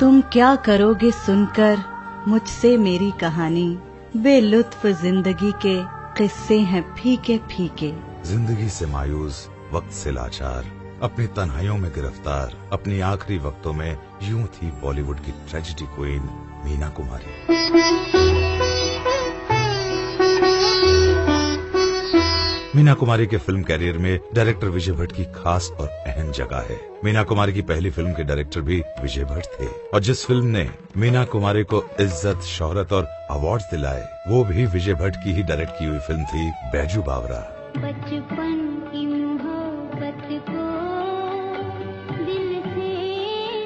तुम क्या करोगे सुनकर मुझसे मेरी कहानी, बेलुत्फ जिंदगी के किस्से हैं फीके फीके। जिंदगी से मायूस, वक्त से लाचार, अपनी तन्हाइयों में गिरफ्तार, अपनी आखिरी वक्तों में यूं थी बॉलीवुड की ट्रेजेडी क्वीन मीना कुमारी। मीना कुमारी के फिल्म कैरियर में डायरेक्टर विजय भट्ट की खास और अहम जगह है। मीना कुमारी की पहली फिल्म के डायरेक्टर भी विजय भट्ट थे और जिस फिल्म ने मीना कुमारी को इज्जत, शोहरत और अवार्ड दिलाए वो भी विजय भट्ट की ही डायरेक्ट की हुई फिल्म थी बैजू बावरा। बचपन की मोहब्बत को दिल से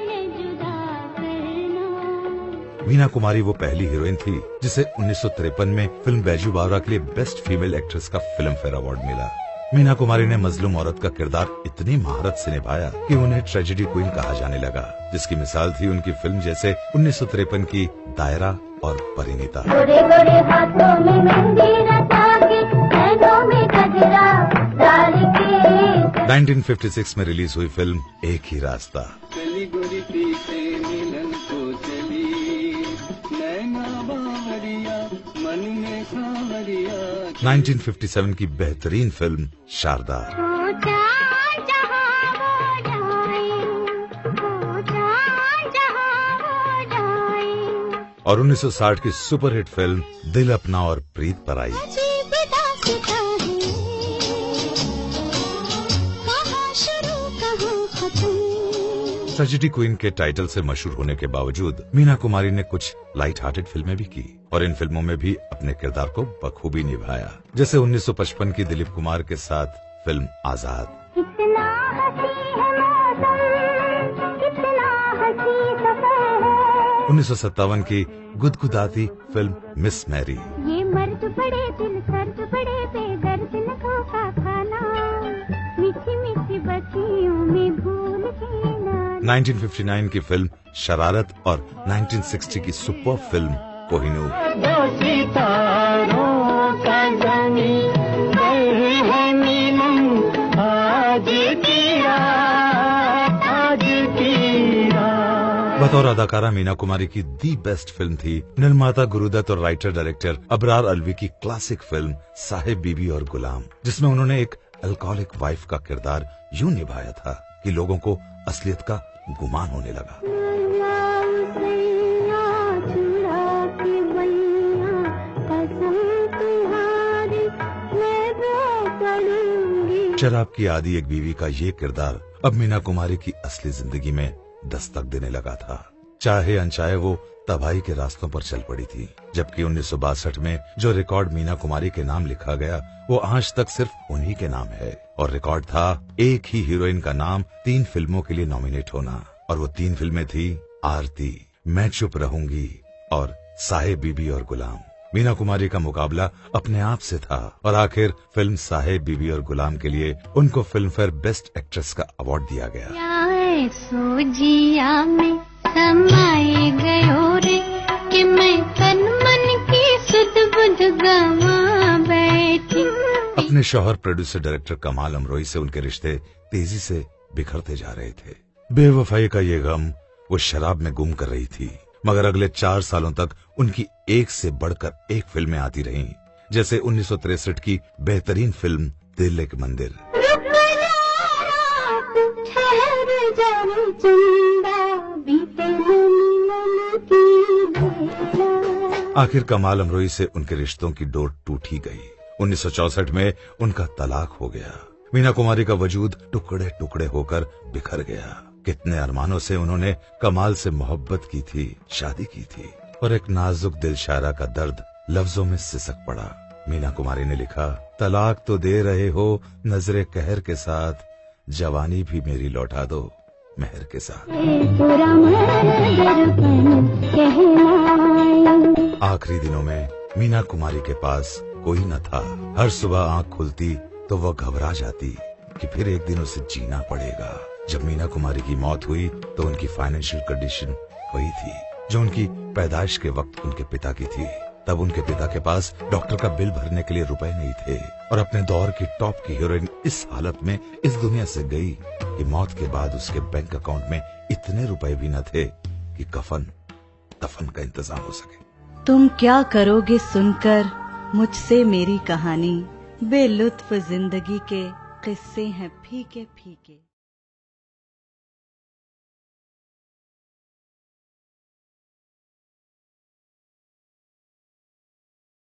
न जुदा करना। मीना कुमारी वो पहली हीरोइन थी जिसे 1953 में फिल्म बैजू बावरा के लिए बेस्ट फीमेल एक्ट्रेस का फिल्म फेयर अवार्ड मिला। मीना कुमारी ने मजलूम औरत का किरदार इतनी महारत से निभाया कि उन्हें ट्रेजेडी क्वीन कहा जाने लगा, जिसकी मिसाल थी उनकी फिल्म जैसे 1953 की दायरा और परिणीता। गोरे गोरे हाथों में मेहंदी रचा के, नैनों में गजरा डाल के। 1956 में रिलीज हुई फिल्म एक ही रास्ता। चली गोरी पीछे मिलन को चली, नैना बावरिया मन में सावरिया। 1957 की बेहतरीन फिल्म शारदा। और 1960 की सुपरहिट फिल्म दिल अपना और प्रीत पराई। ट्रेजेडी क्वीन के टाइटल से मशहूर होने के बावजूद मीना कुमारी ने कुछ लाइट हार्टेड फिल्में भी की और इन फिल्मों में भी अपने किरदार को बखूबी निभाया, जैसे 1955 की दिलीप कुमार के साथ फिल्म आजाद। 1957 की गुदगुदाती फिल्म मिस मैरी। ये मर्द बड़े दिल सर्द बड़े बेदर्द न धोखा खाना, मीठी मीठी बत्तियों में भूल देना। 1959 की फिल्म शरारत और 1960 की सुपर फिल्म कोहिनूर। बतौर अदाकारा मीना कुमारी की दी बेस्ट फिल्म थी निर्माता गुरुदत्त और राइटर डायरेक्टर अबरार अलवी की क्लासिक फिल्म साहेब बीबी और गुलाम, जिसमें उन्होंने एक अल्कोहलिक वाइफ का किरदार यूं निभाया था कि लोगों को असलियत का गुमान होने लगा। शराब की आदी एक बीवी का ये किरदार अब मीना कुमारी की असली जिंदगी में दस्तक देने लगा था। चाहे अनचाहे वो तबाही के रास्तों पर चल पड़ी थी, जबकि 1962 में जो रिकॉर्ड मीना कुमारी के नाम लिखा गया वो आज तक सिर्फ उन्हीं के नाम है और रिकॉर्ड था एक ही हीरोइन का नाम 3 फिल्मों के लिए नॉमिनेट होना, और वो 3 फिल्में थी आरती, मैं चुप रहूंगी और साहेब बीबी और गुलाम। मीना कुमारी का मुकाबला अपने आप से था और आखिर फिल्म साहेब बीबी और गुलाम के लिए उनको फिल्म फेयर बेस्ट एक्ट्रेस का अवार्ड दिया गया। सोजिया में समाए गयो रे कि मैं तन मन की सुध बुध गवा बैठी। अपने शौहर प्रोड्यूसर डायरेक्टर कमाल अमरोही से उनके रिश्ते तेजी से बिखरते जा रहे थे। बेवफाई का ये गम वो शराब में गुम कर रही थी, मगर अगले 4 सालों तक उनकी एक से बढ़कर एक फिल्में आती रहीं, जैसे 1963 की बेहतरीन फिल्म दिल एक मंदिर। आखिर कमाल अमरोही से उनके रिश्तों की डोर टूट ही गई। 1964 में उनका तलाक हो गया। मीना कुमारी का वजूद टुकड़े टुकड़े होकर बिखर गया। कितने अरमानों से उन्होंने कमाल से मोहब्बत की थी, शादी की थी, और एक नाजुक दिल शायरा का दर्द लफ्जों में सिसक पड़ा। मीना कुमारी ने लिखा, तलाक तो दे रहे हो नजरे कहर के साथ, जवानी भी मेरी लौटा दो मेहर के साथ। आखिरी दिनों में मीना कुमारी के पास कोई न था। हर सुबह आंख खुलती तो वह घबरा जाती कि फिर एक दिन उसे जीना पड़ेगा। जब मीना कुमारी की मौत हुई तो उनकी फाइनेंशियल कंडीशन वही थी जो उनकी पैदाइश के वक्त उनके पिता की थी। तब उनके पिता के पास डॉक्टर का बिल भरने के लिए रुपए नहीं थे और अपने दौर की टॉप की हीरोइन इस हालत में इस दुनिया से गई कि मौत के बाद उसके बैंक अकाउंट में इतने रुपए भी न थे कि कफन दफन का इंतजाम हो सके। तुम क्या करोगे सुनकर मुझसे मेरी कहानी, बेलुत्फ जिंदगी के किस्से हैं फीके फीके।